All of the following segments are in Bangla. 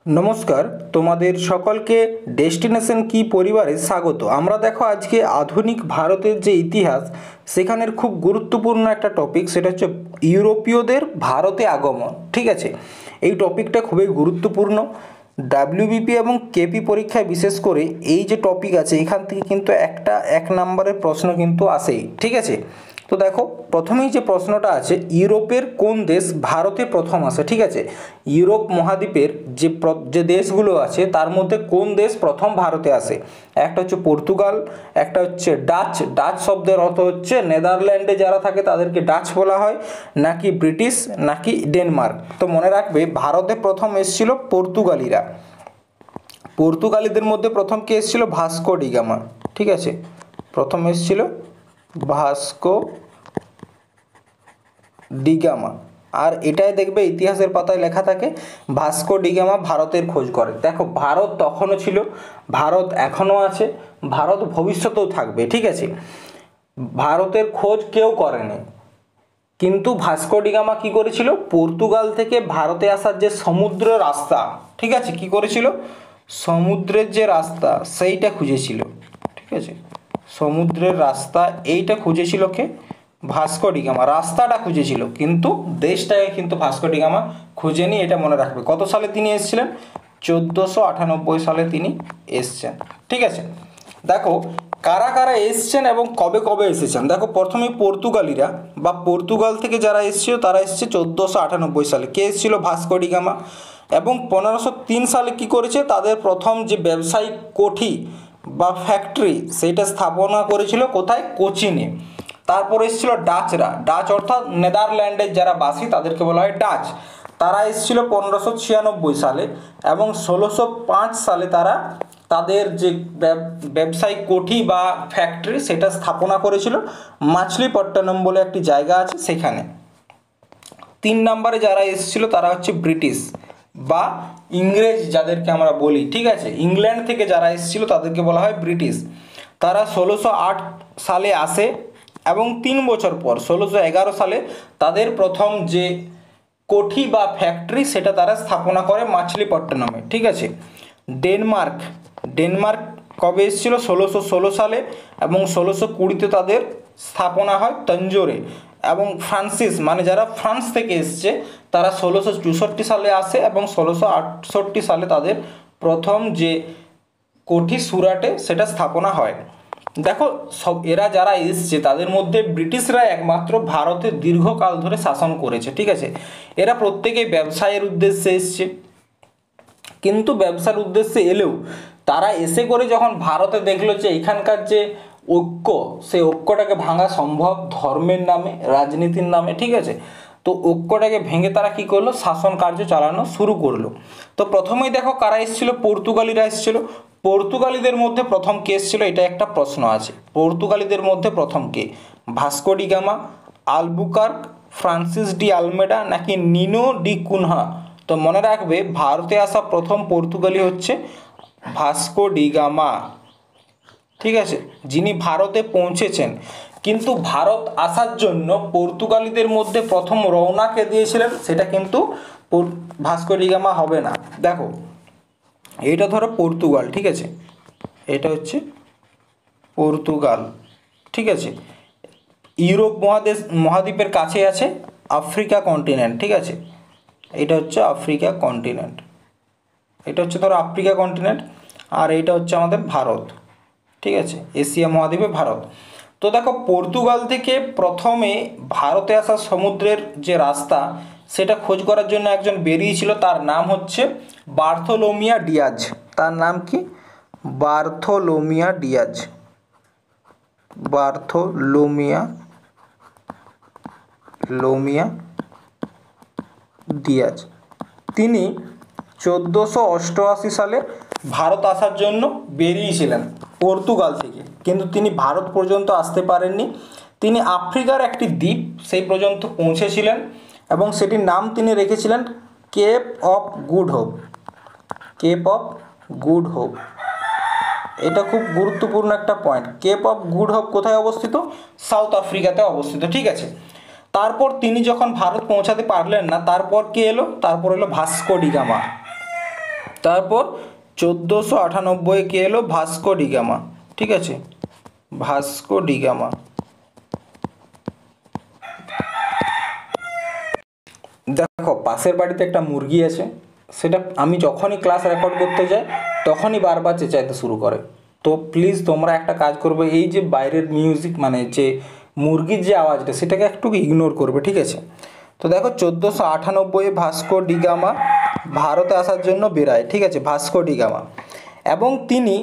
নমস্কার, তোমাদের সকলকে ডেস্টিনেশন কি পরিবারে স্বাগত। আমরা দেখো আজকে আধুনিক ভারতের যে ইতিহাস সেখানের খুব গুরুত্বপূর্ণ একটা টপিক, সেটা হচ্ছে ইউরোপীয়দের ভারতে আগমন। ঠিক আছে, এই টপিকটা খুবই গুরুত্বপূর্ণ। ডাব্লিউবিপি এবং কেপি পরীক্ষায় বিশেষ করে এই যে টপিক আছে এখান থেকে কিন্তু এক নম্বরের প্রশ্ন কিন্তু আসেই। ঠিক আছে, তো দেখো প্রথমেই যে প্রশ্নটা আছে, ইউরোপের কোন দেশ ভারতে প্রথম আসে। ঠিক আছে, ইউরোপ মহাদ্বীপের যে দেশগুলো আছে তার মধ্যে কোন দেশ প্রথম ভারতে আসে? একটা হচ্ছে পর্তুগাল, একটা হচ্ছে ডাচ। ডাচ শব্দের অর্থ হচ্ছে নেদারল্যান্ডে যারা থাকে তাদেরকে ডাচ বলা হয়, নাকি ব্রিটিশ, নাকি ডেনমার্ক। তো মনে রাখবে ভারতে প্রথম এসেছিল পর্তুগালিরা। পর্তুগালিদের মধ্যে প্রথম কে এসেছিল? Vasco da Gama. ঠিক আছে, প্রথম এসেছিল ভাস্কো ডি গামা। আর এটাই দেখবে ইতিহাসের পাতায় লেখা থাকে ভাস্কো ডি গামা ভারতের খোঁজ করে। দেখো ভারত তখনও ছিল, ভারত এখনও আছে, ভারত ভবিষ্যতেও থাকবে। ঠিক আছে, ভারতের খোঁজ কেউ করেনি, কিন্তু ভাস্কো ডি গামা কী করেছিল? পর্তুগাল থেকে ভারতে আসার যে সমুদ্র রাস্তা, ঠিক আছে, কি করেছিল? সমুদ্রের যে রাস্তা সেইটা খুঁজেছিল। ঠিক আছে, সমুদ্রের রাস্তা এইটা খুঁজেছিল কে? Vasco da Gama. রাস্তাটা খুঁজেছিল, কিন্তু দেশটাকে কিন্তু ভাস্কো ডি গামা খুঁজেনি, এটা মনে রাখবে। কত সালে তিনি এসেছিলেন? 1498 সালে তিনি এসছেন। ঠিক আছে, দেখো কারা কারা এসছেন এবং কবে কবে এসেছেন। দেখো প্রথমে পর্তুগালিরা বা পর্তুগাল থেকে যারা এসেছিল তারা এসছে 1498 সালে। কে এসেছিল? Vasco da Gama. এবং 1503 সালে কি করেছে? তাদের প্রথম যে ব্যবসায়িক কোঠি বা ফ্যাক্টরি সেইটা স্থাপনা করেছিল কোথায়? কোচিনে। তারপর এসেছিল ডাচরা। ডাচ অর্থাৎ নেদারল্যান্ডের যারা বাসী তাদেরকে বলা হয় ডাচ। তারা এসেছিল 1596 সালে, এবং 1605 সালে তারা তাদের যে ব্যবসায়িক কোঠি বা ফ্যাক্টরি সেটা স্থাপনা করেছিল মাছলিপট্টনম বলে একটি জায়গা আছে সেখানে। 3 নম্বরে যারা এসেছিল তারা হচ্ছে ব্রিটিশ বা ইংরেজ যাদেরকে আমরা বলি। ঠিক আছে, ইংল্যান্ড থেকে যারা এসেছিল তাদেরকে বলা হয় ব্রিটিশ। তারা 1608 সালে আসে এবং 3 বছর পর 1611 সালে তাদের প্রথম যে কোঠি বা ফ্যাক্টরি সেটা তারা স্থাপনা করে মাছলিপট্টনমে। ঠিক আছে, ডেনমার্ক কবে এসেছিল? 1616 সালে, এবং 1620-তে তাদের স্থাপনা হয় তঞ্জোরে। এবং ফ্রান্সিস মানে যারা ফ্রান্স থেকে এসছে তারা 1664 সালে আসে, এবং 1668 সালে তাদের প্রথম যে কোঠি সুরাটে সেটা স্থাপনা হয়। দেখো এরা যারা এসছে তাদের মধ্যে ব্রিটিশরা একমাত্র ভারতে দীর্ঘকাল ধরে শাসন করেছে। ঠিক আছে, এরা প্রত্যেকেই ব্যবসায়ের উদ্দেশ্যে এসছে, কিন্তু ব্যবসার উদ্দেশ্যে এলেও তারা এসে করে যখন ভারতে দেখলো যে এখানকার যে ঐক্য, সেই ঐক্যটাকে ভাঙা সম্ভব ধর্মের নামে, রাজনীতির নামে। ঠিক আছে, তো ঐক্যটাকে ভেঙে তারা কি করলো? শাসন কার্য চালানো শুরু করলো। তো প্রথমেই দেখো কারা এসেছিল? পর্তুগালিরা এসেছিল। পর্তুগালিদের মধ্যে প্রথম কে এসেছিল? এটা একটা প্রশ্ন আছে। পর্তুগালিদের মধ্যে প্রথম কে? Vasco da Gama, Albuquerque, Francis de Almeida, নাকি নিনো ডি কুনহা? তো মনে রাখবে ভারতে আসা প্রথম পর্তুগালি হচ্ছে ভাস্কো ডি গামা। ঠিক আছে, যিনি ভারতে পৌঁছেছেন। কিন্তু ভারত আসার জন্য পর্তুগালিদের মধ্যে প্রথম রওনাকে দিয়েছিলেন সেটা কিন্তু ভাস্কো ডি গামা হবে না। দেখো এটা ধরো পর্তুগাল। ঠিক আছে, এটা হচ্ছে পর্তুগাল। ঠিক আছে, ইউরোপ মহাদ্বীপের কাছে আছে আফ্রিকা কন্টিনেন্ট। ঠিক আছে, এটা হচ্ছে আফ্রিকা কন্টিনেন্ট, এটা হচ্ছে ধরো আফ্রিকা কন্টিনেন্ট, আর এটা হচ্ছে আমাদের ভারত। ঠিক আছে, এশিয়া মহাদ্বীপে ভারত। তো দেখো পর্তুগাল থেকে প্রথমে ভারতে আসা সমুদ্রের যে রাস্তা সেটা খোঁজ করার জন্য একজন বেরিয়েছিল, তার নাম হচ্ছে বার্থোলোমিও ডিয়াজ। তার নাম কি? বার্থোলোমিও ডিয়াজ। ডিয়াজ। তিনি 1488 সালে ভারত আসার জন্য বেরিয়েছিলেন পর্তুগাল থেকে, কিন্তু তিনি ভারত পর্যন্ত আসতে পারেননি। তিনি আফ্রিকার একটি দ্বীপ সেই পর্যন্ত পৌঁছেছিলেন, এবং সেটির নাম তিনি রেখেছিলেন Cape of Good Hope. Cape of Good Hope, এটা খুব গুরুত্বপূর্ণ একটা point. Cape of Good Hope কোথায় অবস্থিত? সাউথ আফ্রিকাতে অবস্থিত। ঠিক আছে, তারপর তিনি যখন ভারত পৌঁছাতে পারলেন না, তারপর কে এলো? তারপর এলো ভাস্কো ডি গামা। তারপর 1498 কে এলো ভাস্কো ডি গামা, ঠিক আছে, ভাস্কো ডি গামা। দেখো পাশের বাড়িতে একটা মুরগি আছে, সেটা আমি যখনই ক্লাস রেকর্ড করতে যাই তখনই বারবার চেঁচাইতে শুরু করে। তো প্লিজ তোমরা একটা কাজ করবে, এই যে বাইরের মিউজিক মানে যে মুরগির যে আওয়াজটা সেটাকে একটু ইগনোর করবে, ঠিক আছে। তো দেখো 1498 ভাস্কো ডি গামা ভারতে আসার জন্য বেরায়, ঠিক আছে, ভাস্কো ডি গামা। এবং তিনি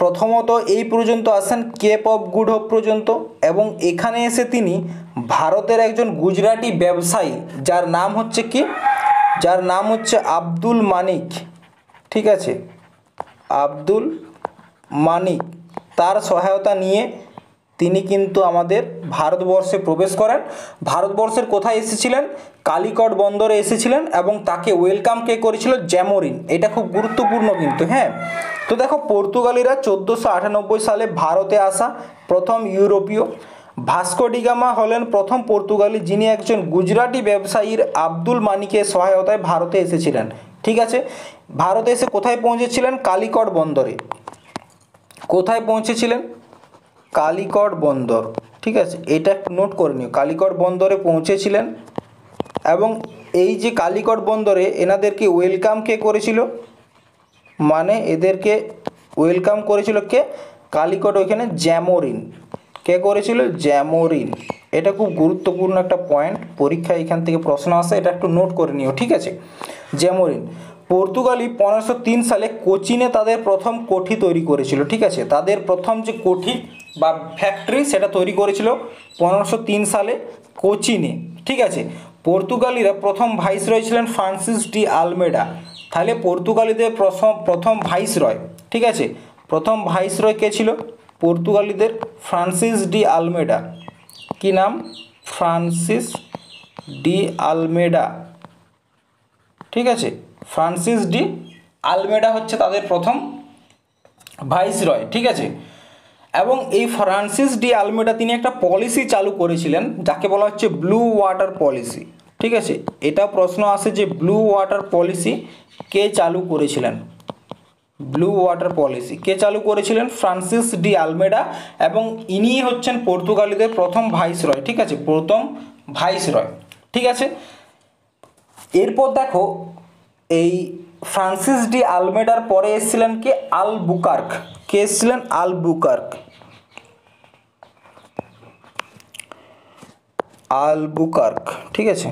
প্রথমত এই পর্যন্ত আসেন কেপ অফ গুড হোপ পর্যন্ত, এবং এখানে এসে তিনি ভারতের একজন গুজরাটি ব্যবসায়ী যার নাম হচ্ছে কি, যার নাম হচ্ছে আব্দুল মানিক, ঠিক আছে, আব্দুল মানিক, তার সহায়তা নিয়ে তিনি কিন্তু আমাদের ভারতবর্ষে প্রবেশ করেন। ভারতবর্ষের কোথায় এসেছিলেন? কালিকট বন্দরে এসেছিলেন, এবং তাকে ওয়েলকাম কে করেছিল? জ্যামোরিন। এটা খুব গুরুত্বপূর্ণ কিন্তু, হ্যাঁ। তো দেখো পর্তুগালিরা 1498 সালে ভারতে আসা প্রথম ইউরোপীয়। ভাস্কো ডি গামা হলেন প্রথম পর্তুগালি যিনি একজন গুজরাটি ব্যবসায়ীর আব্দুল মানিকের সহায়তায় ভারতে এসেছিলেন, ঠিক আছে। ভারতে এসে কোথায় পৌঁছেছিলেন? কালিকট বন্দরে। কোথায় পৌঁছেছিলেন? কালিকট বন্দর, ঠিক আছে, এটা একটু নোট করে নিও, কালিকট বন্দরে পৌঁছেছিলেন। এবং এই যে কালিকট বন্দরে এনাদেরকে ওয়েলকাম কে করেছিল? মানে এদেরকে ওয়েলকাম করেছিল কে? কালিকট ওইখানে জ্যামোরিন। কে করেছিল? জ্যামোরিন। এটা খুব গুরুত্বপূর্ণ একটা পয়েন্ট, পরীক্ষায় এখান থেকে প্রশ্ন আসে, এটা একটু নোট করে নিও, ঠিক আছে। জ্যামোরিন। পর্তুগালি 1503 সালে কোচিনে তাদের প্রথম কোঠি তৈরি করেছিল, ঠিক আছে, তাদের প্রথম যে কোঠি বা ফ্যাক্টরি সেটা তৈরি করেছিল 1503 সালে কোচিনে, ঠিক আছে। পর্তুগালিরা প্রথম ভাইসরয় ছিলেন ফ্রান্সিস ডি আলমেডা। তাহলে পর্তুগালিদের প্রথম ভাইসরয়, ঠিক আছে, প্রথম ভাইসরয় কে ছিল পর্তুগালিদের? Francis de Almeida. কি নাম? ফ্রান্সিস ডি আলমেডা, ঠিক আছে, ফ্রান্সিস ডি আলমেডা হচ্ছে তাদের প্রথম ভাইসরয়, ঠিক আছে। এবং এই ফ্রান্সিস ডি আলমেডা তিনি একটা পলিসি চালু করেছিলেন যাকে বলা হচ্ছে ব্লু ওয়াটার পলিসি, ঠিক আছে। এটা প্রশ্ন আসে যে ব্লু ওয়াটার পলিসি কে চালু করেছিলেন? ব্লু ওয়াটার পলিসি কে চালু করেছিলেন? ফ্রান্সিস ডি আলমেডা, এবং ইনি হচ্ছেন পর্তুগালিদের প্রথম ভাইসরয়, ঠিক আছে, প্রথম ভাইসরয়, ঠিক আছে। এরপর দেখো এই ফ্রান্সিস ডি আলমেডার পরে এসেছিলেন কি? আলবুকার্ক। কে এসেছিলেন? আলবুকার্ক। আলবুকার্ক, ঠিক আছে।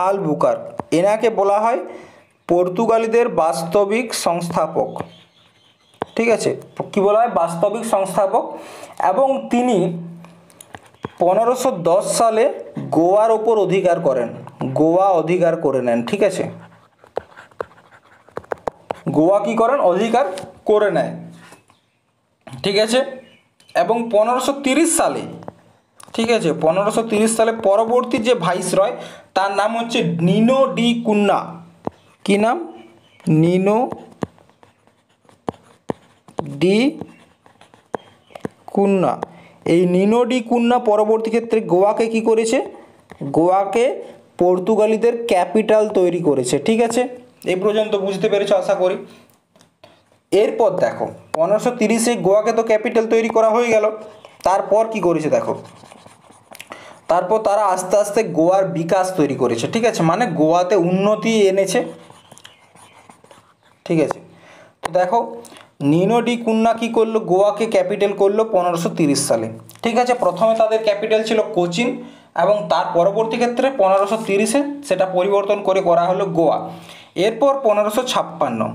আলবুকার্ক এনাকে বলা হয় পর্তুগালিদের বাস্তবিক সংস্থাপক, ঠিক আছে, কি বলা হয়? বাস্তবিক সংস্থাপক। এবং তিনি 1510 সালে গোয়ার ওপর অধিকার করেন, গোয়া অধিকার করে নেন, ঠিক আছে, গোয়া কি করেন? অধিকার করে নেয়, ঠিক আছে। এবং 1530 সালে, ঠিক আছে, 1530 সালে পরবর্তী যে ভাইসরয় তার নাম হচ্ছে নিনো ডি কুন্না। কি নাম? নিনো ডি কুন্না। এই নিনো ডি কুন্না পরবর্তী ক্ষেত্রে গোয়াকে কি করেছে? গোয়াকে পর্তুগালিদের ক্যাপিটাল তৈরি করেছে, ঠিক আছে। এই পর্যন্ত বুঝতে পেরেছো আশা করি। এরপর দেখো 1530-এ গোয়াকে তো ক্যাপিটাল তৈরি করা হয়ে গেল, তারপর কি করেছে দেখো, তারপর তারা আস্তে আস্তে গোয়ার বিকাশ তৈরি করেছে, ঠিক আছে, মানে গোয়াতে উন্নতি এনেছে, ঠিক আছে। তো দেখো নিনো ডি কুন্না কি করলো? গোয়াকে ক্যাপিটাল করলো 1530 সালে, ঠিক আছে। প্রথমে তাদের ক্যাপিটাল ছিল কোচিন, এবং তার পরবর্তী ক্ষেত্রে 1530-এ সেটা পরিবর্তন করে করা হলো গোয়া। এরপর 1556,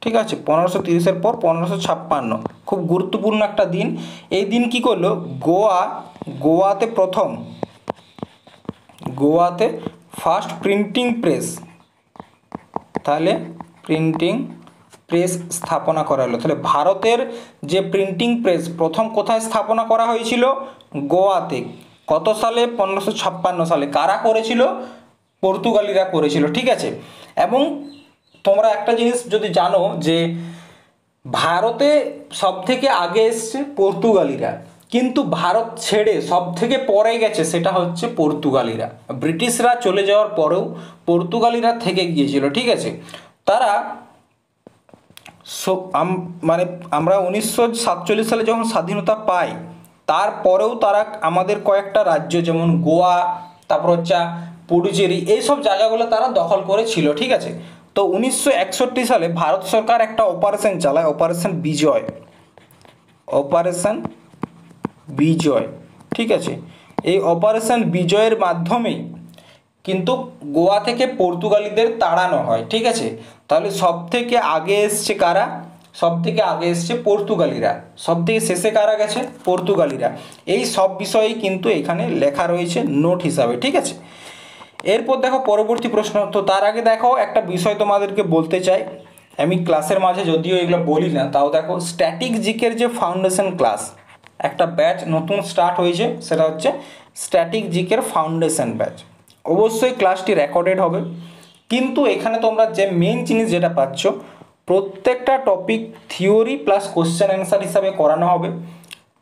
ঠিক আছে, 1530-এর পর 1556 খুব গুরুত্বপূর্ণ একটা দিন। এই দিন কি করলো? গোয়াতে ফার্স্ট প্রিন্টিং প্রেস, তাহলে প্রিন্টিং প্রেস স্থাপনা করা হলো। তাহলে ভারতের যে প্রিন্টিং প্রেস প্রথম কোথায় স্থাপনা করা হয়েছিল? গোয়াতে। কত সালে? 1556 সালে। কারা করেছিল? পর্তুগালিরা করেছিল, ঠিক আছে। এবং তোমরা একটা জিনিস যদি জানো যে ভারতে সব থেকে আগে এসছে পর্তুগালিরা, কিন্তু ভারত ছেড়ে সব থেকে পরে গেছে সেটা হচ্ছে পর্তুগালিরা। ব্রিটিশরা চলে যাওয়ার পরেও পর্তুগালিরা থেকে গিয়েছিল, ঠিক আছে। তারা মানে আমরা 1947 সালে যখন স্বাধীনতা পাই তারপরেও তারা আমাদের কয়েকটা রাজ্য যেমন গোয়া, তারপর হচ্ছে পুডুচেরি, এইসব জায়গাগুলো তারা দখল করেছিল, ঠিক আছে। তো 1961 সালে ভারত সরকার একটা অপারেশন চালায়, অপারেশন বিজয়, অপারেশন বিজয়, ঠিক আছে। এই অপারেশন বিজয়ের মাধ্যমেই কিন্তু গোয়া থেকে পর্তুগালিদের তাড়ানো হয়, ঠিক আছে। তাহলে সব থেকে আগে এসছে কারা? সব থেকে আগে এসছে পর্তুগালিরা, সব থেকে শেষে কারা গেছে? পর্তুগালিরা। এই সব বিষয়েই কিন্তু এখানে লেখা রয়েছে নোট হিসাবে, ঠিক আছে। এরপর দেখো পরবর্তী প্রশ্ন। তো তার আগে দেখো একটা বিষয় তোমাদেরকে বলতে চাই, আমি ক্লাসের মাঝে যদিও এগুলো বলি না, তাও দেখো স্ট্যাটিক জিকের যে ফাউন্ডেশন ক্লাস, একটা ব্যাচ নতুন স্টার্ট হয়েছে, সেটা হচ্ছে স্ট্যাটিক জিকের ফাউন্ডেশন ব্যাচ। অবশ্যই ক্লাসটি রেকর্ডেড হবে, কিন্তু এখানে তোমরা যে মেন জিনিস যেটা পাচ্ছ, প্রত্যেকটা topic theory plus question answer হিসাবে করানো হবে।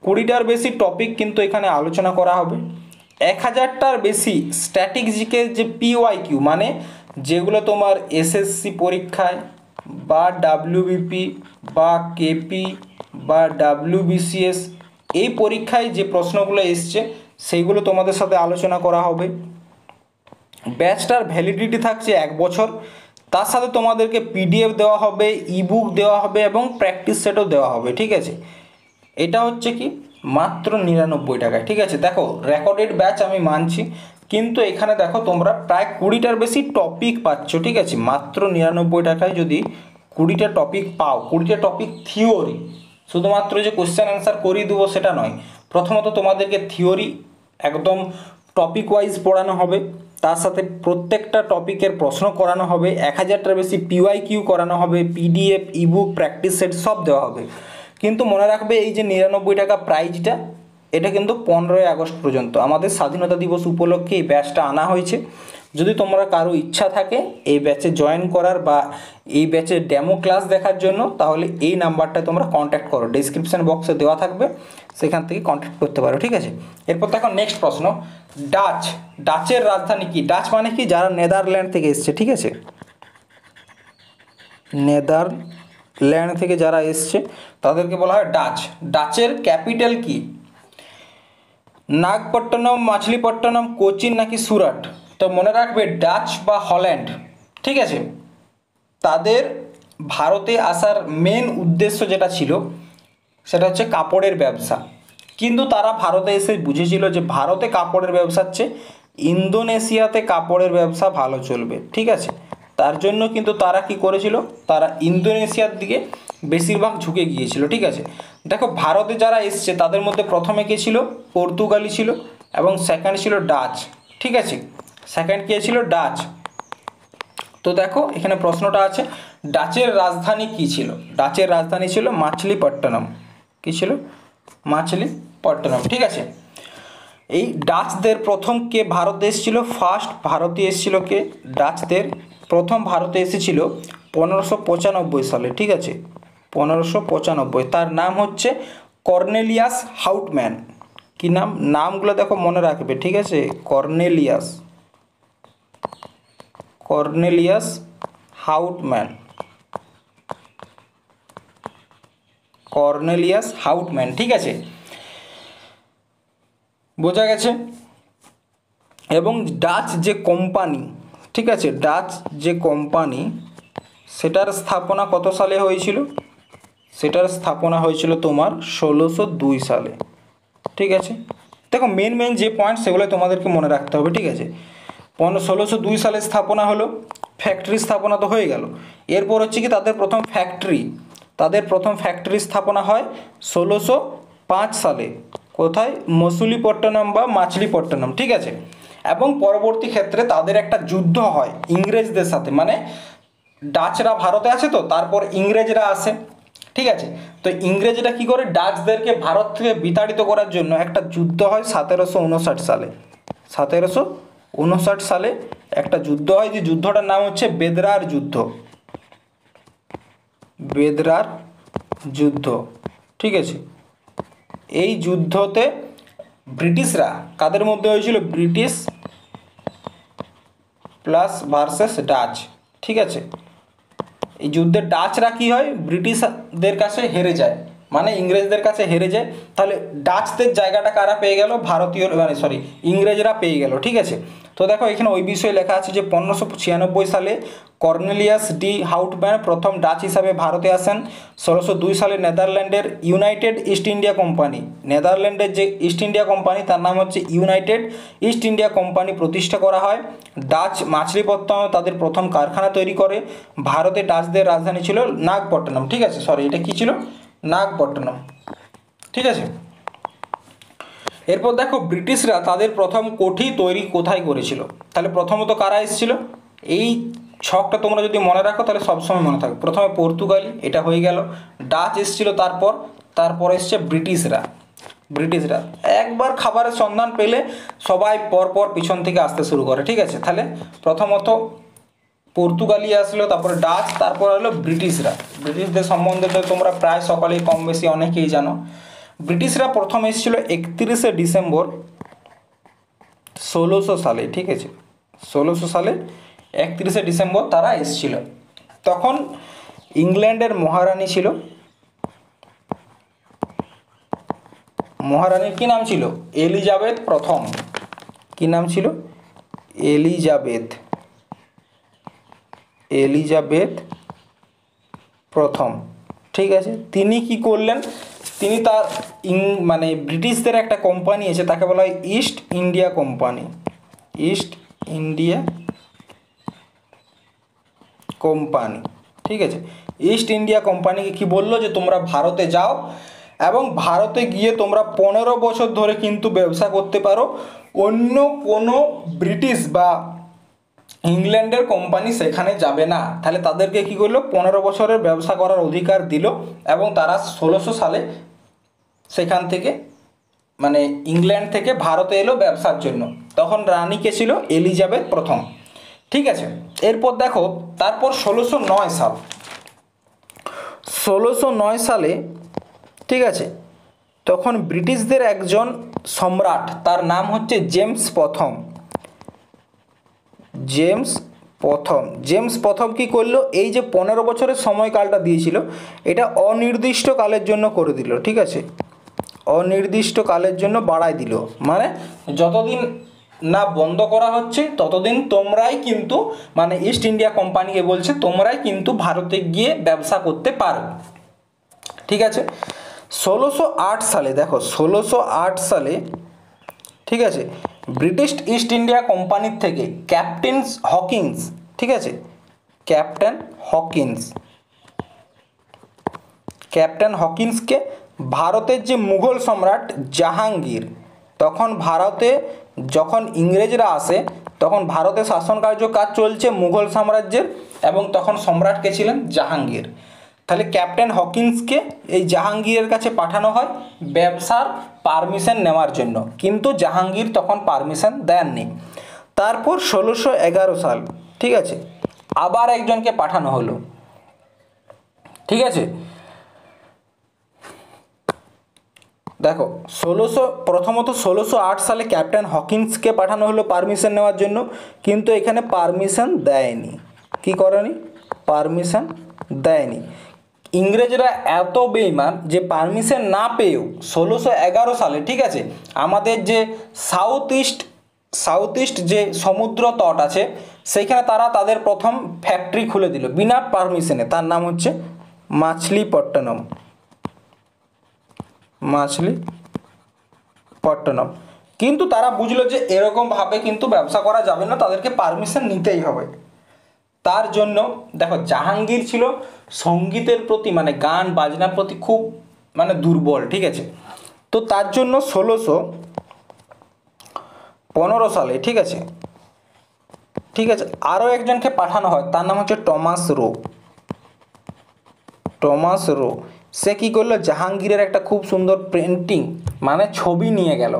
20টার বেশি টপিক কিন্তু এখানে আলোচনা করা হবে। 1000টার বেশি স্ট্যাটিক জিকের যে PYQ, মানে যেগুলো তোমার SSC পরীক্ষায় বা WBP বা KP বা WBCS এই পরীক্ষায় যে প্রশ্নগুলো এসছে সেইগুলো তোমাদের সাথে আলোচনা করা হবে। ব্যাচটার ভ্যালিডিটি থাকছে 1 বছর, তার সাথে তোমাদেরকে PDF দেওয়া হবে, ইবুক দেওয়া হবে এবং প্র্যাকটিস সেটও দেওয়া হবে, ঠিক আছে। এটা হচ্ছে কি মাত্র 99 টাকায়, ঠিক আছে। দেখো রেকর্ডেড ব্যাচ আমি মানছি, কিন্তু এখানে দেখো তোমরা প্রায় 20টার বেশি টপিক পাচ্ছ, ঠিক আছে। মাত্র 99 টাকায় যদি 20টা টপিক পাও, 20টা টপিক থিওরি, শুধুমাত্র যে কোশ্চেন অ্যান্সার করিয়ে দেবো সেটা নয়, প্রথমত তোমাদেরকে থিওরি একদম টপিক ওয়াইজ পড়ানো হবে, তার সাথে প্রত্যেকটা টপিকের প্রশ্ন করানো হবে, 1000টার বেশি PYQ করানো হবে, PDF, ইবুক, প্র্যাকটিস সেট সব দেওয়া হবে। কিন্তু মনে রাখবে এই যে 99 টাকা প্রাইজটা, এটা কিন্তু 15ই আগস্ট পর্যন্ত, আমাদের স্বাধীনতা দিবস উপলক্ষে এই ব্যাচটা আনা হয়েছে। যদি তোমরা কারো ইচ্ছা থাকে এই ব্যাচে জয়েন করার বা এই ব্যাচের ডেমো ক্লাস দেখার জন্য, তাহলে এই নাম্বারটা তোমরা কন্ট্যাক্ট করো, ডেসক্রিপশন বক্সে দেওয়া থাকবে, সেখান থেকে কন্ট্যাক্ট করতে পারো, ঠিক আছে। এরপর দেখো নেক্সট প্রশ্ন, ডাচ, ডাচের রাজধানী কি? ডাচ মানে কি? যারা নেদারল্যান্ড থেকে এসছে, ঠিক আছে, নেদারল্যান্ড থেকে যারা এসছে তাদেরকে বলা হয় ডাচ। ডাচের ক্যাপিটাল কি? নাগপট্টনম, মাছলিপট্টনম, কোচিন নাকি সুরাট? তো মনে রাখবে ডাচ বা হল্যান্ড, ঠিক আছে, তাদের ভারতে আসার মেন উদ্দেশ্য যেটা ছিল সেটা হচ্ছে কাপড়ের ব্যবসা। কিন্তু তারা ভারতে এসে বুঝেছিল যে ভারতে কাপড়ের ব্যবসার চেয়ে ইন্দোনেশিয়াতে কাপড়ের ব্যবসা ভালো চলবে, ঠিক আছে। তার জন্য কিন্তু তারা কি করেছিল, তারা ইন্দোনেশিয়ার দিকে বেশিরভাগ ঝুঁকে গিয়েছিল, ঠিক আছে। দেখো ভারতে যারা এসছে তাদের মধ্যে প্রথমে কে ছিল? পর্তুগালি ছিল, এবং সেকেন্ড ছিল ডাচ, ঠিক আছে। সেকেন্ড কে ছিল? ডাচ। তো দেখো এখানে প্রশ্নটা আছে, ডাচের রাজধানী কি ছিল? ডাচের রাজধানী ছিল মাছলিপট্টনম। কি ছিল? মাছলিপট্টনম, ঠিক আছে। এই ডাচদের প্রথম কে ভারতে এসেছিল? ফার্স্ট ভারতে এসেছিল কে? ডাচদের প্রথম ভারতে এসেছিল 1595 সালে, ঠিক আছে, 1595। তার নাম হচ্ছে কর্নেলিয়াস হাউটম্যান। কি নাম? নামগুলো দেখো মনে রাখবে, ঠিক আছে। কর্নেলিয়াস হাউটম্যান, কর্নেলিয়াস হাউটম্যান, ঠিক আছে, বোঝা গেছে। এবং ডাচ যে কোম্পানি, ঠিক আছে, ডাচ যে কোম্পানি, সেটার স্থাপনা কত সালে হয়েছিল? সেটার স্থাপনা হয়েছিল তোমার 1602 সালে, ঠিক আছে। দেখো মেন যে পয়েন্ট সেগুলো তোমাদেরকে মনে রাখতে হবে, ঠিক আছে। 1602 সালে স্থাপনা হলো, ফ্যাক্টরি স্থাপনা তো হয়ে গেল। এরপর হচ্ছে কি তাদের প্রথম ফ্যাক্টরি স্থাপনা হয় 1605 সালে। কোথায়? মসুলিপট্টনম বা মাছলিপট্টনম, ঠিক আছে। এবং পরবর্তী ক্ষেত্রে তাদের একটা যুদ্ধ হয় ইংরেজদের সাথে, মানে ডাচরা ভারতে আছে, তো তারপর ইংরেজরা আসে, ঠিক আছে। তো ইংরেজরা কি করে? ডাচদেরকে ভারত থেকে বিতাড়িত করার জন্য একটা যুদ্ধ হয় 1759 সালে। 1759 সালে একটা যুদ্ধ হয়, যে যুদ্ধটার নাম হচ্ছে বেদরার যুদ্ধ। বেদরার যুদ্ধ, ঠিক আছে। এই যুদ্ধতে ব্রিটিশরা কাদের মধ্যে হয়েছিল, ব্রিটিশ প্লাস ভার্সেস ডাচ, ঠিক আছে। এই যুদ্ধে ডাচরা কি হয়, ব্রিটিশদের কাছে হেরে যায়, মানে ইংরেজদের কাছে হেরে যায়। তাহলে ডাচদের জায়গাটা কারা পেয়ে গেল, ভারতীয় মানে সরি ইংরেজরা পেয়ে গেল, ঠিক আছে। তো দেখো এখানে ওই বিষয়ে লেখা আছে যে 1596 সালে কর্নেলিয়াস ডি হাউটম্যান প্রথম ডাচ হিসাবে ভারতে আসেন। 1602 সালে নেদারল্যান্ডের ইউনাইটেড ইস্ট ইন্ডিয়া কোম্পানি, নেদারল্যান্ডের যে ইস্ট ইন্ডিয়া কোম্পানি তার নাম হচ্ছে ইউনাইটেড ইস্ট ইন্ডিয়া কোম্পানি প্রতিষ্ঠা করা হয়। ডাচ মাছলিপট্টনমে তাদের প্রথম কারখানা তৈরি করে। ভারতে ডাচদের রাজধানী ছিল নাগপট্টনম, ঠিক আছে, সরি এটা কী ছিল, নাগপট্টনম, ঠিক আছে। এরপর দেখো ব্রিটিশরা তাদের প্রথম কোঠি তৈরি কোথায় করেছিল। তাহলে প্রথমত কারা এসেছিল, এই ছকটা তোমরা যদি মনে রাখো তাহলে সবসময় মনে থাকবে। প্রথমে পর্তুগালি, এটা হয়ে গেল। ডাচ এসেছিল, তারপর এসছে ব্রিটিশরা। একবার খাবারের সন্ধান পেলে সবাই পরপর পিছন থেকে আসতে শুরু করে, ঠিক আছে। তাহলে প্রথমত পর্তুগালি আসলো, তারপরে ডাচ, তারপর হলো ব্রিটিশরা। ব্রিটিশদের সম্বন্ধে তো তোমরা প্রায় সকলেই কম বেশি অনেকেই জানো। ব্রিটিশরা প্রথম এসেছিল 31শে ডিসেম্বর 1600 সালে, ঠিক আছে, 1600 সালে 31শে ডিসেম্বর তারা এসেছিল। তখন ইংল্যান্ডের মহারানী ছিল, মহারানীর কি নাম ছিল, এলিজাবেথ প্রথম। কি নাম ছিল, এলিজাবেথ প্রথম, ঠিক আছে। তিনি কি করলেন, তিনি তার মানে ব্রিটিশদের একটা কোম্পানি আছে তাকে বলা হয় ইস্ট ইন্ডিয়া কোম্পানি, ঠিক আছে। ইস্ট ইন্ডিয়া কোম্পানিকে কি বললো যে তোমরা ভারতে যাও এবং ভারতে গিয়ে তোমরা 15 বছর ধরে কিন্তু ব্যবসা করতে পারো, অন্য কোনো ব্রিটিশ বা ইংল্যান্ডের কোম্পানি সেখানে যাবে না। তাহলে তাদেরকে কি করলো, 15 বছরের ব্যবসা করার অধিকার দিল এবং তারা 1600 সালে সেখান থেকে মানে ইংল্যান্ড থেকে ভারতে এলো ব্যবসার জন্য। তখন রানী কে ছিল, এলিজাবেথ প্রথম, ঠিক আছে। এরপর দেখো তারপর 1609 সালে, ঠিক আছে, তখন ব্রিটিশদের একজন সম্রাট, তার নাম হচ্ছে জেমস প্রথম কি করলো, এই যে 15 বছরের সময়কালটা দিয়েছিল এটা অনির্দিষ্ট কালের জন্য করে দিল, ঠিক আছে, অনির্দিষ্ট কালের জন্য বাড়ায় দিল। মানে যতদিন না বন্ধ করা হচ্ছে ততদিন তোমরাই কিন্তু মানে ইস্ট ইন্ডিয়া কোম্পানিকে বলছে তোমরাই কিন্তু ভারতে গিয়ে ব্যবসা করতে পারো, ঠিক আছে। 1608 সালে দেখো 1608 সালে, ঠিক আছে, ব্রিটিশ ইস্ট ইন্ডিয়া কোম্পানির থেকে ক্যাপ্টেন হকিন্সকে ভারতের যে মুঘল সম্রাট জাহাঙ্গীর, তখন ভারতে যখন ইংরেজরা আসে তখন ভারতে শাসন কাজ চলছে মুঘল সাম্রাজ্যের, এবং তখন সম্রাট কে ছিলেন জাহাঙ্গীর। তাহলে ক্যাপ্টেন হকিন্সকে এই জাহাঙ্গীরের কাছে পাঠানো হয় ব্যবসার পারমিশন নেওয়ার জন্য, কিন্তু জাহাঙ্গীর তখন পারমিশন দেননি। তারপর 1611 সাল, ঠিক আছে, আবার একজনকে পাঠানো হলো, ঠিক আছে। দেখো প্রথমত 1608 সালে ক্যাপ্টেন হকিন্সকে পাঠানো হলো পারমিশন নেওয়ার জন্য, কিন্তু এখানে পারমিশন দেয়নি, কি করেনি, পারমিশন দেয়নি। ইংরেজরা এত বেঈমান যে পারমিশন না পেয়েও 1611 সালে, ঠিক আছে, আমাদের যে সাউথ ইস্ট যে সমুদ্র তট আছে সেইখানে তারা তাদের প্রথম ফ্যাক্টরি খুলে দিল বিনা পারমিশনে, তার নাম হচ্ছে মাছলিপট্টনম। কিন্তু তারা বুঝলো যে এরকমভাবে কিন্তু ব্যবসা করা যাবে না, তাদেরকে পারমিশন নিতেই হবে। তার জন্য দেখো জাহাঙ্গীর ছিল সঙ্গীতের প্রতি মানে গান বাজনার প্রতি খুব মানে দুর্বল, ঠিক আছে। তো তার জন্য 1615 সালে, ঠিক আছে, আরও একজনকে পাঠানো হয়, তার নাম হচ্ছে টমাস রো। সে কী করলো, জাহাঙ্গীরের একটা খুব সুন্দর পেন্টিং মানে ছবি নিয়ে গেল।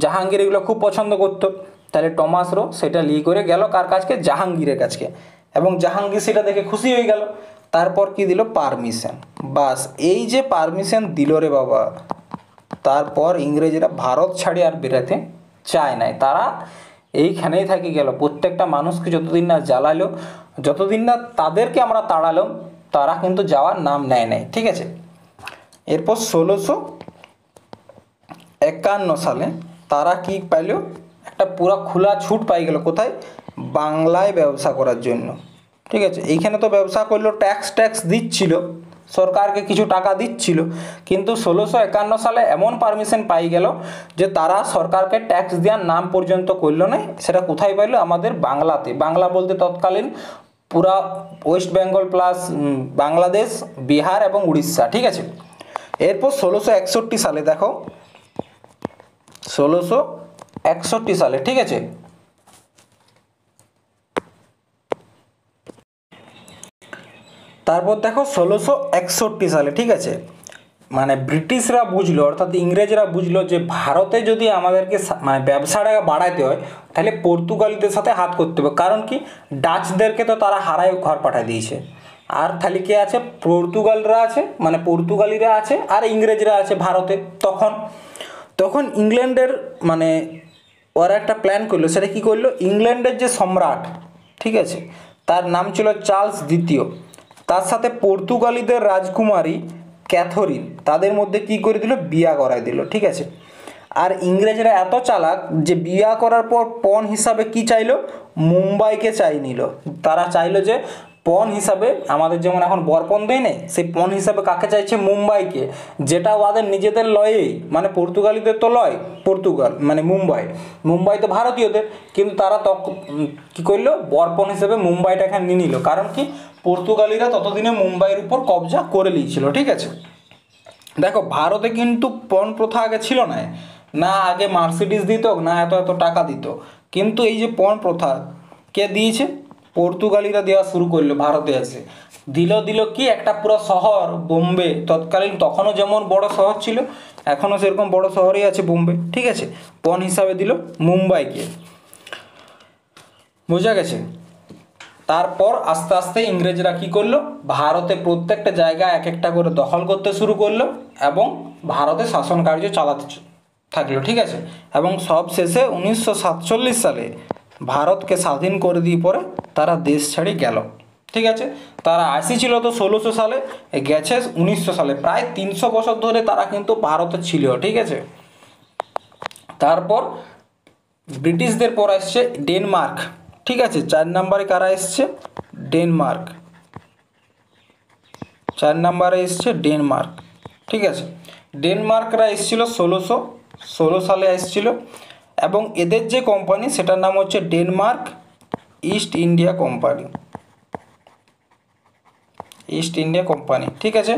জাহাঙ্গীর এগুলো খুব পছন্দ করতো, তাহলে টমাস রো সেটা নিয়ে করে গেল কার কাছকে, জাহাঙ্গীরের কাছকে, এবং জাহাঙ্গীর সেটা দেখে খুশি হয়ে গেল। তারপর কি দিল, পারমিশন। বাস এই যে পারমিশন দিল রে বাবা, তারপর ইংরেজরা ভারত ছাড়ি আর বেরোতে চায় নাই, তারা এইখানেই থাকি গেল। প্রত্যেকটা মানুষকে যতদিন না জ্বালালো, যতদিন না তাদেরকে আমরা তাড়ালাম, তারা কিন্তু যাওয়ার নাম নেয় নাই। ঠিক আছে, এরপর 1651 সালে তারা কি পাইল, একটা পুরো খোলা ছুট পাই গেল। কোথায়? বাংলায় ব্যবসা করার জন্য। ঠিক আছে, এইখানে তো ব্যবসা করলো, ট্যাক্স দিচ্ছিল, সরকারকে কিছু টাকা দিচ্ছিল, কিন্তু 1651 সালে এমন পারমিশন পাই গেল যে তারা সরকারকে ট্যাক্স দেওয়ার নাম পর্যন্ত করলো না। সেটা কোথায় পাইলো? আমাদের বাংলাতে। বাংলা বলতে তৎকালীন পুরা ওয়েস্ট বেঙ্গল প্লাস বাংলাদেশ, বিহার এবং উড়িষ্যা। ঠিক আছে, এরপর 1661 সালে দেখো, 1661 সালে, ঠিক আছে, তারপর দেখো 1661 সালে, ঠিক আছে, মানে ব্রিটিশরা বুঝলো, অর্থাৎ ইংরেজরা বুঝলো যে ভারতে যদি আমাদেরকে মানে ব্যবসাটা বাড়াইতে হয়, তাহলে পর্তুগালিদের সাথে হাত করতে হবে। কারণ কি, ডাচদেরকে তো তারা হারায় ঘর পাঠিয়ে দিয়েছে, আর তাহলে কে আছে? পর্তুগালরা আছে, মানে পর্তুগালিরা আছে, আর ইংরেজরা আছে ভারতে। তখন ইংল্যান্ডের মানে ওরা একটা প্ল্যান করলো। সেটা কি করলো? ইংল্যান্ডের যে সম্রাট, ঠিক আছে, তার নাম ছিল চার্লস দ্বিতীয়, তার সাথে পর্তুগালিদের রাজকুমারী ক্যাথরিন, তাদের মধ্যে কি করে দিল? বিয়া করাই দিল। ঠিক আছে, আর ইংরেজরা এত চালাক যে বিয়া করার পর পণ হিসাবে কি চাইলো? মুম্বাইকে চাই নিল। তারা চাইলো যে পণ হিসাবে, আমাদের যেমন এখন বরপণ দেয় না, সেই পণ হিসাবে কাকে চাইছে? মুম্বাইকে, যেটা ওদের নিজেদের লয়েই, মানে পর্তুগালিদের তো লয় পর্তুগাল, মানে মুম্বাই তো ভারতীয়দের, কিন্তু তারা কী করলো? বরপণ হিসেবে মুম্বাইটা এখানে নিয়ে নিল। কারণ কি, পর্তুগালিরা ততদিনে মুম্বাইয়ের উপর কবজা করে নিয়েছিল। ঠিক আছে, দেখো ভারতে কিন্তু পণ প্রথা আগে ছিল না আগে মার্সিডিজ দিত, না এত টাকা দিত, কিন্তু এই যে পণ প্রথা কে দিয়েছে? পর্তুগালিরা দেওয়া শুরু করলো ভারতে এসে। দিল কি, একটা পুরো শহর বোম্বে, তৎকালীন তখনও যেমন বড় শহর ছিল, এখনও সেরকম বড় শহরই আছে বোম্বে। ঠিক আছে, পণ হিসাবে দিল মুম্বাইকে। বোঝা গেছে? তারপর আস্তে আস্তে ইংরেজরা কি করলো? ভারতে প্রত্যেকটা জায়গা এক একটা করে দখল করতে শুরু করলো এবং ভারতে শাসন কার্য চালাতে থাকলো। ঠিক আছে, এবং সব শেষে 1947 সালে ভারতকে স্বাধীন করে দিয়ে পরে তারা দেশ ছাড়ি গেল। ঠিক আছে, তারা আসিছিল তো 1600 সালে, গেছে 1900 সালে, প্রায় 300 বছর ধরে তারা কিন্তু ভারতে ছিল। ঠিক আছে, তারপর ব্রিটিশদের পর আসছে ডেনমার্ক। ঠিক আছে, 4 নম্বরে কারা এসছে? ডেনমার্ক। 4 নম্বরে এসছে ডেনমার্ক। ঠিক আছে, ডেনমার্করা এসেছিল 1616 সালে এসেছিল, এবং এদের যে কোম্পানি সেটার নাম হচ্ছে Denmark east India company. East India company. ঠিক আছে,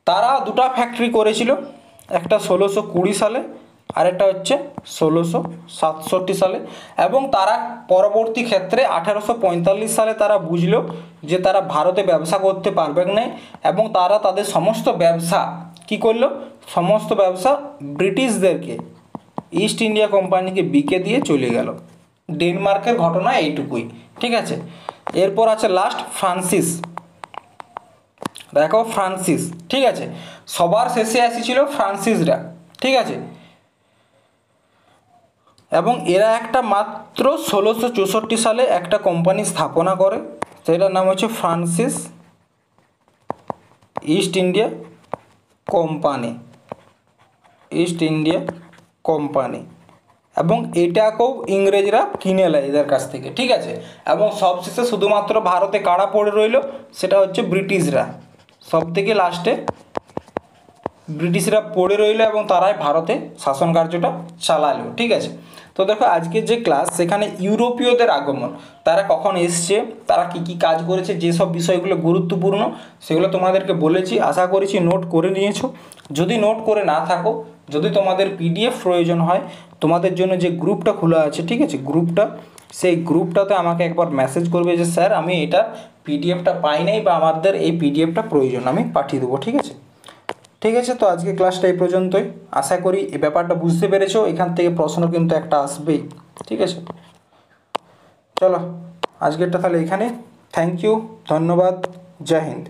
তারা দুটা ফ্যাক্টরি করেছিল, একটা 1620 সালে আর একটা হচ্ছে 1667 সালে, এবং তারা পরবর্তী ক্ষেত্রে 1845 সালে তারা বুঝলো যে তারা ভারতে ব্যবসা করতে পারবে না, এবং তারা তাদের সমস্ত ব্যবসা কি করলো? সমস্ত ব্যবসা ব্রিটিশদেরকে, ইস্ট ইন্ডিয়া কোম্পানিকে বিকে দিয়ে চলে গেল। ডেনমার্কের ঘটনা এইটুকুই। ঠিক আছে, এরপর আছে লাস্ট ফ্রান্সিস। দেখো ফ্রান্সিস, ঠিক আছে, সবার শেষে এসেছিল ফ্রান্সিসরা। ঠিক আছে, এবং এরা একটা মাত্র 1664 সালে একটা কোম্পানি স্থাপনা করে, সেটার নাম হচ্ছে Francis east India company. East India company, এবং এটাকেও ইংরেজরা কিনে নেয় এদের কাছ থেকে। ঠিক আছে, এবং সবশেষে শুধুমাত্র ভারতে কারা পড়ে রইল? সেটা হচ্ছে ব্রিটিশরা। সব থেকে লাস্টে ব্রিটিশরা পড়ে রইল এবং তারাই ভারতে শাসন কার্যটা চালালো। ঠিক আছে, তো দেখো আজকের যে ক্লাস, সেখানে ইউরোপীয়দের আগমন, তারা কখন এসছে, তারা কি কি কাজ করেছে, যেসব বিষয়গুলো গুরুত্বপূর্ণ সেগুলো তোমাদেরকে বলেছি। আশা করেছি নোট করে নিয়েছো। যদি নোট করে না থাকো, যদি তোমাদের পিডিএফ প্রয়োজন হয়, তোমাদের জন্য যে গ্রুপটা খোলা আছে, ঠিক আছে, সেই গ্রুপটাতে আমাকে একবার মেসেজ করবে যে স্যার আমি এটা পিডিএফটা পাই নাই, বা আমাদের এই পিডিএফটা প্রয়োজন, আমি পাঠিয়ে দেবো। ঠিক আছে, ঠিক আছে, তো আজকে ক্লাসটা এই পর্যন্তই। আশা করি এই ব্যাপারটা বুঝতে পেরেছো। এখান থেকে প্রশ্ন কিন্তু একটা আসবেই। ঠিক আছে, চলো আজকেরটা তাহলে এখানে। থ্যাংক ইউ, ধন্যবাদ, জয় হিন্দ।